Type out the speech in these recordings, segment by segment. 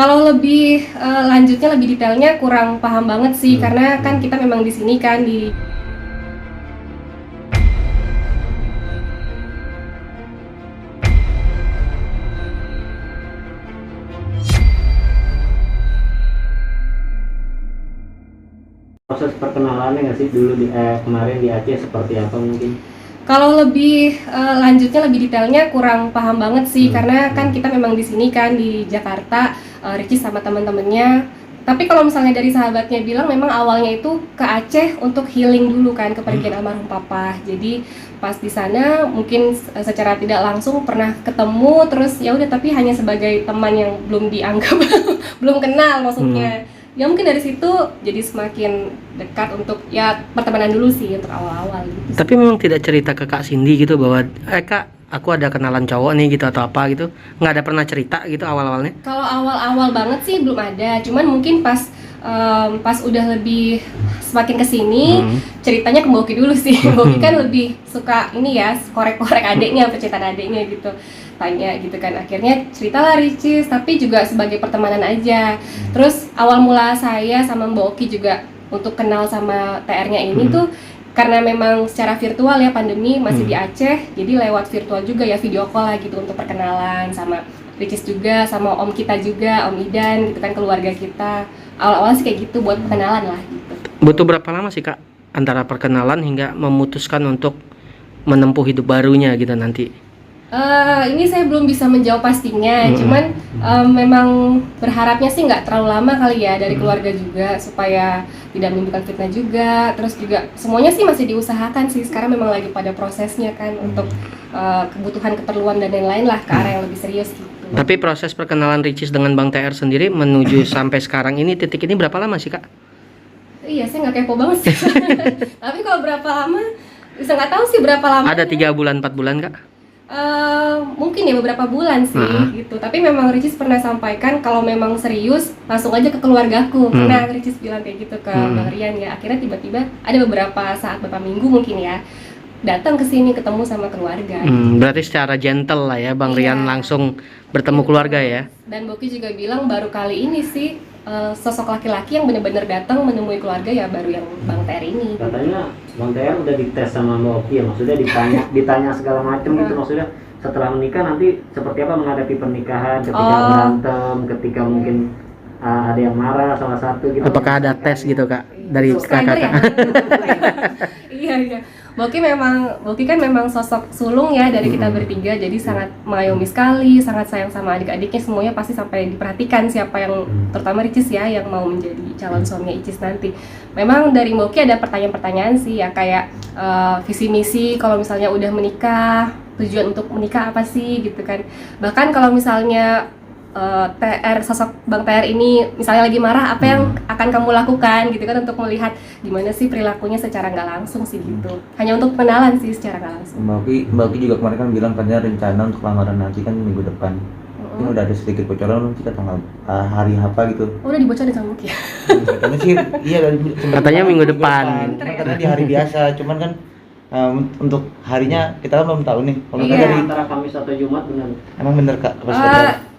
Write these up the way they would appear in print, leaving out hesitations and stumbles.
Kalau lebih lanjutnya, lebih detailnya kurang paham banget sih, karena kan kita memang di sini kan di. Proses perkenalannya nggak sih dulu kemarin di Aceh seperti apa mungkin? Kalau lebih lanjutnya, lebih detailnya kurang paham banget sih, karena kan kita memang di sini kan di Jakarta, Ricis sama teman-temannya. Tapi kalau misalnya dari sahabatnya bilang memang awalnya itu ke Aceh untuk healing dulu kan kepergian almarhum papa. Jadi pas di sana mungkin secara tidak langsung pernah ketemu, terus ya udah, tapi hanya sebagai teman yang belum dianggap belum kenal maksudnya. Ya mungkin dari situ jadi semakin dekat untuk ya pertemanan dulu sih untuk awal-awal gitu. Tapi memang tidak cerita ke Kak Cindy gitu bahwa Kak, aku ada kenalan cowok nih gitu atau apa gitu? Nggak ada pernah cerita gitu awal-awalnya? Kalau awal-awal banget sih belum ada, cuman mungkin pas udah lebih semakin kesini ceritanya ke Boki dulu sih. Boki kan lebih suka ini ya, korek-korek adiknya, percintaan adiknya gitu, tanya gitu kan. Akhirnya ceritalah Ricis, tapi juga sebagai pertemanan aja. Terus awal mula saya sama Mbak Oki juga untuk kenal sama TR-nya ini tuh karena memang secara virtual ya, pandemi masih di Aceh, jadi lewat virtual juga ya, video call lah gitu untuk perkenalan sama Ricis juga, sama om kita juga, Om Idan gitu kan, keluarga kita. Awal-awal sih kayak gitu buat perkenalan lah gitu. Butuh berapa lama sih Kak antara perkenalan hingga memutuskan untuk menempuh hidup barunya gitu nanti? Ini saya belum bisa menjawab pastinya, cuman memang berharapnya sih nggak terlalu lama kali ya, dari keluarga juga supaya tidak menimbulkan fitnah juga. Terus juga semuanya sih masih diusahakan sih, sekarang memang lagi pada prosesnya kan untuk kebutuhan, keperluan dan lain-lain lah ke arah yang lebih serius gitu. Tapi proses perkenalan Ricis dengan Bang TR sendiri menuju sampai sekarang ini, titik ini berapa lama sih Kak? Iya, saya nggak kepo banget sih. Tapi kalau berapa lama, bisa nggak tahu sih berapa lama. Ada 3 bulan, 4 bulan Kak? Mungkin ya beberapa bulan sih gitu. Tapi memang Ricis pernah sampaikan kalau memang serius langsung aja ke keluargaku. Pernah Ricis bilang kayak gitu ke Bang Rian ya. Akhirnya tiba-tiba ada beberapa saat, beberapa minggu mungkin ya, datang ke sini ketemu sama keluarga. Berarti secara gentle lah ya Bang Rian langsung bertemu keluarga ya. Dan Boki juga bilang baru kali ini sih sosok laki-laki yang benar-benar datang menemui keluarga ya, baru yang Bang TR ini. Katanya Bang TR udah dites sama Mbak Oki ya, maksudnya ditanya segala macam gitu, maksudnya setelah menikah nanti seperti apa menghadapi pernikahan, ketika berantem, ketika mungkin ada yang marah salah satu gitu. Apakah ada tes gitu Kak dari kakak? Ya? Iya. Boki kan memang sosok sulung ya dari kita bertiga, jadi sangat mengayomi sekali, sangat sayang sama adik-adiknya, semuanya pasti sampai diperhatikan siapa yang, terutama Ricis ya, yang mau menjadi calon suaminya Icis nanti. Memang dari Boki ada pertanyaan-pertanyaan sih ya, kayak visi misi kalau misalnya udah menikah, tujuan untuk menikah apa sih gitu kan. Bahkan kalau misalnya sosok Bang TR ini misalnya lagi marah, apa yang akan kamu lakukan gitu kan, untuk melihat gimana sih perilakunya secara nggak langsung sih gitu. Hanya untuk kenalan sih secara nggak langsung. Mbak Oki juga kemarin kan bilang katanya rencana untuk lamaran nanti kan minggu depan. Ini udah ada sedikit bocoran belum sih tanggal hari apa gitu? Udah dibocorin sama Boki ya? Katanya sih iya, katanya minggu depan. Cuman katanya di hari biasa, cuman kan untuk harinya kita kan belum tahu nih. Kalau dari antara Kamis atau Jumat benar? Emang bener Kak?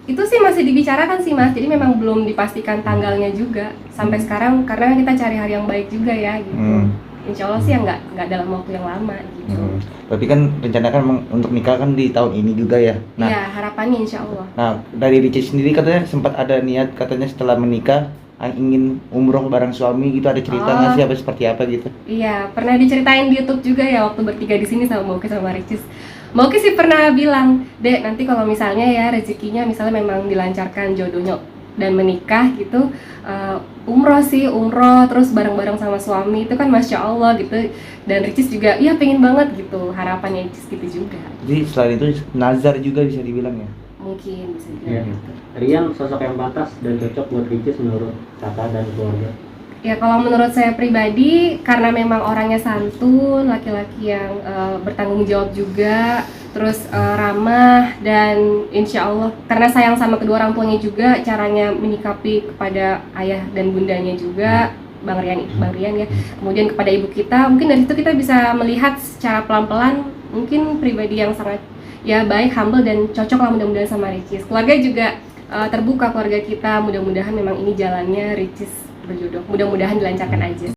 Itu sih masih dibicarakan sih Mas, jadi memang belum dipastikan tanggalnya juga sampai sekarang, karena kita cari hari yang baik juga ya gitu. Insya Allah sih ya nggak dalam waktu yang lama gitu. Tapi kan rencana kan untuk nikah kan di tahun ini juga ya. Nah, iya, harapannya Insya Allah. Nah, dari Ricis sendiri katanya sempat ada niat katanya setelah menikah ingin umroh bareng suami gitu, ada cerita nggak sih apa seperti apa gitu? Iya, pernah diceritain di YouTube juga ya waktu bertiga di sini sama Boki sama Ricis. Boki sih pernah bilang, Dek, nanti kalau misalnya ya rezekinya misalnya memang dilancarkan jodohnya dan menikah gitu, umroh terus bareng-bareng sama suami, itu kan Masya Allah gitu. Dan Ricis juga iya pengen banget gitu, harapannya Ricis gitu juga. Jadi selain itu nazar juga bisa dibilang ya? Mungkin bisa dibilang gitu. Rian sosok yang pantas dan cocok buat Ricis menurut kakak dan keluarga? Ya kalau menurut saya pribadi, karena memang orangnya santun, laki-laki yang bertanggung jawab juga, terus ramah, dan insya Allah karena sayang sama kedua orang tuanya juga, caranya menyikapi kepada ayah dan bundanya juga, Bang Rian ya, kemudian kepada ibu kita, mungkin dari situ kita bisa melihat secara pelan-pelan mungkin pribadi yang sangat ya baik, humble dan cocok lah mudah-mudahan sama Ricis. Keluarga juga terbuka keluarga kita. Mudah-mudahan memang ini jalannya Ricis berjodoh. Mudah-mudahan dilancarkan aja.